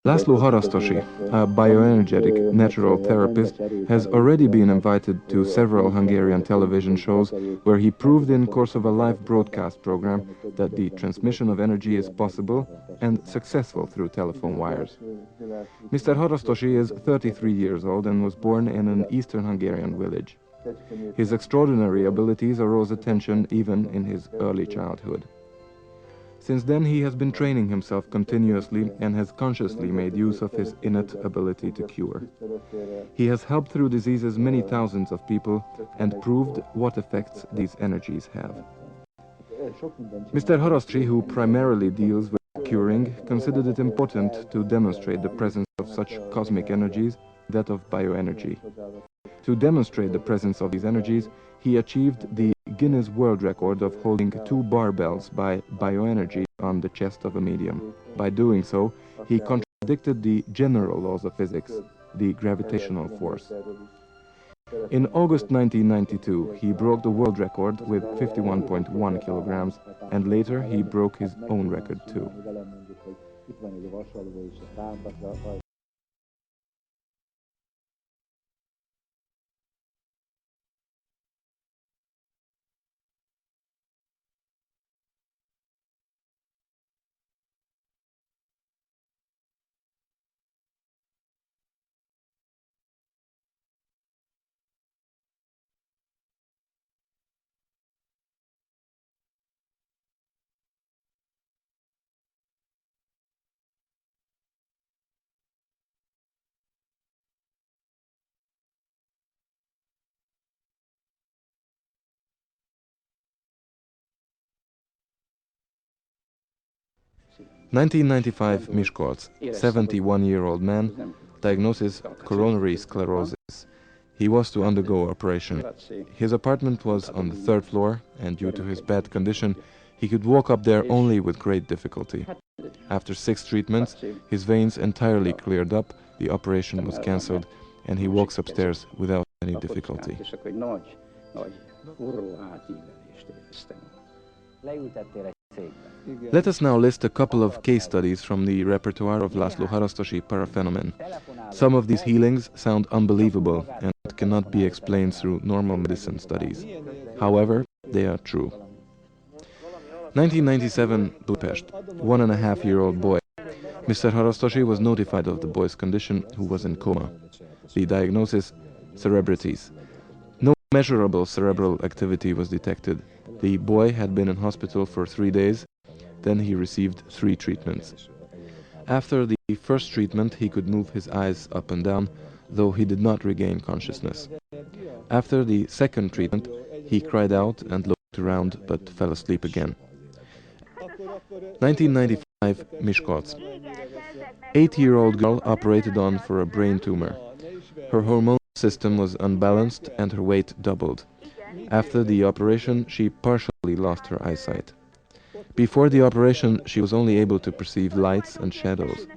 Laszlo Harasztosi, a bioenergetic natural therapist, has already been invited to several Hungarian television shows where he proved in course of a live broadcast program that the transmission of energy is possible and successful through telephone wires. Mr. Harasztosi is 33 years old and was born in an Eastern Hungarian village. His extraordinary abilities arose attention even in his early childhood. Since then, he has been training himself continuously and has consciously made use of his innate ability to cure. He has helped through diseases many thousands of people and proved what effects these energies have. Mr. Harasztosi, who primarily deals with curing, considered it important to demonstrate the presence of such cosmic energies, that of bioenergy. To demonstrate the presence of these energies, he achieved the Guinness World Record of holding 2 barbells by bioenergy on the chest of a medium. By doing so, he contradicted the general laws of physics, the gravitational force. In August 1992, he broke the world record with 51.1 kilograms, and later he broke his own record too. 1995 Miskolc, 71-year-old man, diagnosis coronary sclerosis. He was to undergo operation. His apartment was on the 3rd floor, and due to his bad condition, he could walk up there only with great difficulty. After 6 treatments, his veins entirely cleared up, the operation was cancelled, and he walks upstairs without any difficulty. Let us now list a couple of case studies from the repertoire of Laszlo Harasztosi paraphenomenon. Some of these healings sound unbelievable and cannot be explained through normal medicine studies. However, they are true. 1997, Budapest, 1.5-year-old boy. Mr. Harasztosi was notified of the boy's condition, who was in coma. The diagnosis, cerebrities. No measurable cerebral activity was detected. The boy had been in hospital for 3 days. Then he received 3 treatments. After the first treatment, he could move his eyes up and down, though he did not regain consciousness. After the second treatment, he cried out and looked around but fell asleep again. 1995, Miskolc. 8-year-old girl operated on for a brain tumor. Her hormone system was unbalanced and her weight doubled. After the operation, she partially lost her eyesight. Before the operation, she was only able to perceive lights and shadows.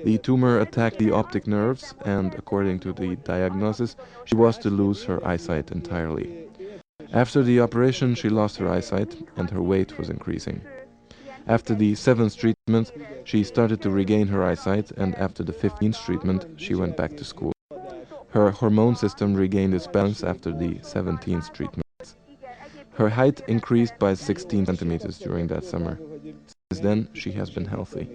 The tumor attacked the optic nerves, and according to the diagnosis, she was to lose her eyesight entirely. After the operation, she lost her eyesight, and her weight was increasing. After the 7th treatment, she started to regain her eyesight, and after the 15th treatment, she went back to school. Her hormone system regained its balance after the 17th treatment. Her height increased by 16 centimeters during that summer. Since then, she has been healthy.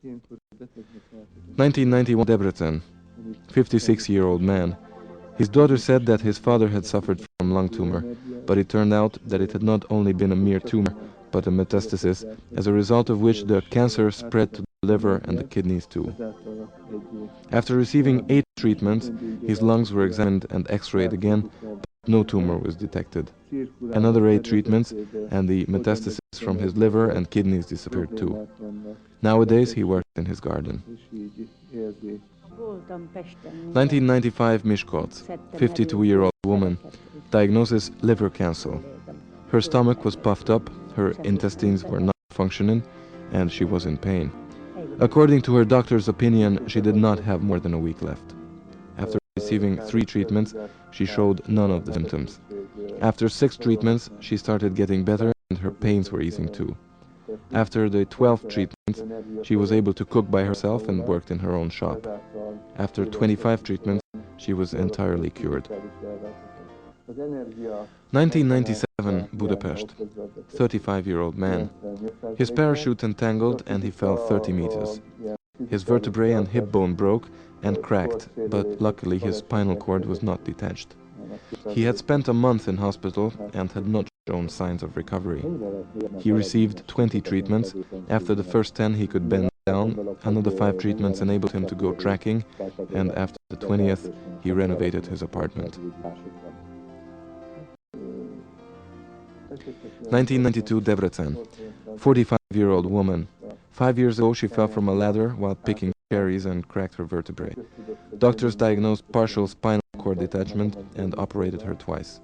1991 Debrecen, 56-year-old man. His daughter said that his father had suffered from lung tumor, but it turned out that it had not only been a mere tumor, but a metastasis, as a result of which the cancer spread to the liver and the kidneys too. After receiving 8 treatments, his lungs were examined and x-rayed again, but no tumor was detected. Another 8 treatments, and the metastasis from his liver and kidneys disappeared too. Nowadays he works in his garden. 1995 Miskolc, 52-year-old woman. Diagnosis liver cancer. Her stomach was puffed up, her intestines were not functioning, and she was in pain. According to her doctor's opinion, she did not have more than a week left. After receiving 3 treatments, she showed none of the symptoms. After 6 treatments, she started getting better and her pains were easing too. After the 12th treatments, she was able to cook by herself and worked in her own shop. After 25 treatments, she was entirely cured. 1997 Budapest, 35-year-old man. His parachute entangled and he fell 30 meters. His vertebrae and hip bone broke and cracked, but luckily his spinal cord was not detached. He had spent a month in hospital and had not shown signs of recovery. He received 20 treatments. After the first 10 he could bend down, another 5 treatments enabled him to go trekking, and after the 20th he renovated his apartment. 1992 Debrecen, 45-year-old woman. 5 years ago she fell from a ladder while picking cherries and cracked her vertebrae. Doctors diagnosed partial spinal cord detachment and operated her twice.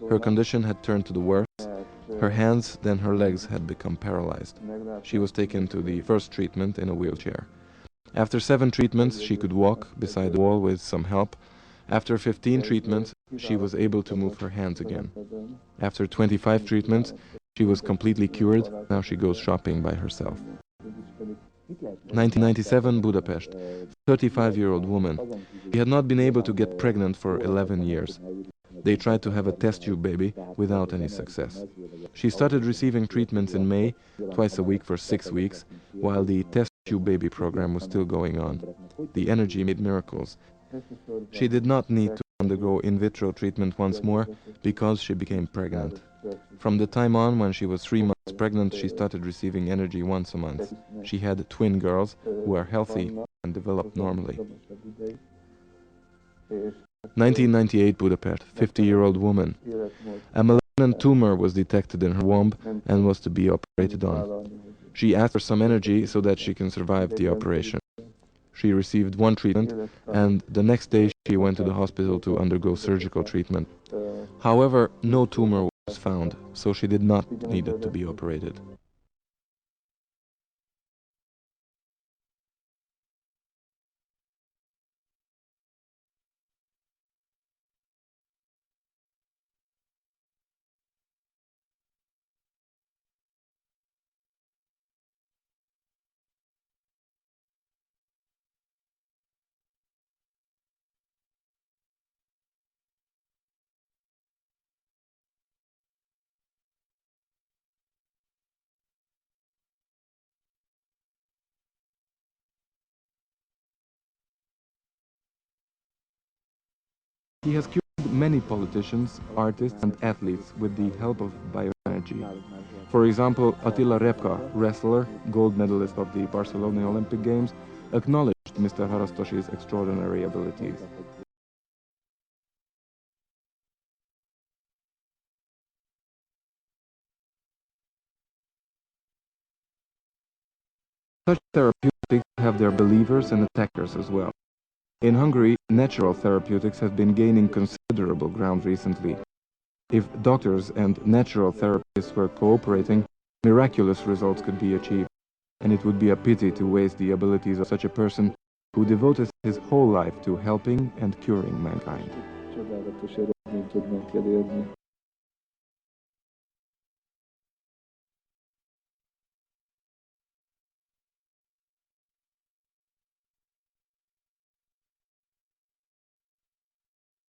Her condition had turned to the worse. Her hands, then her legs had become paralyzed. She was taken to the first treatment in a wheelchair. After 7 treatments she could walk beside the wall with some help. After 15 treatments she was able to move her hands again. After 25 treatments she was completely cured. Now she goes shopping by herself. 1997 Budapest, 35-year-old woman. She had not been able to get pregnant for 11 years. They tried to have a test tube baby without any success. She started receiving treatments in May, twice a week for 6 weeks, while the test tube baby program was still going on. The energy made miracles. She did not need to undergo in vitro treatment once more because she became pregnant. From the time on when she was 3 months pregnant, she started receiving energy once a month. She had twin girls who are healthy and developed normally. 1998 Budapest, 50-year-old woman. A malignant tumor was detected in her womb and was to be operated on. She asked for some energy so that she can survive the operation. She received 1 treatment and the next day she went to the hospital to undergo surgical treatment. However, no tumor was found, so she did not need to be operated. He has cured many politicians, artists and athletes with the help of bioenergy. For example, Attila Repka, wrestler, gold medalist of the Barcelona Olympic Games, acknowledged Mr. Harasztosi's extraordinary abilities. Such therapeutics have their believers and attackers as well. In Hungary, natural therapeutics have been gaining considerable ground recently. If doctors and natural therapists were cooperating, miraculous results could be achieved, and it would be a pity to waste the abilities of such a person who devoted his whole life to helping and curing mankind.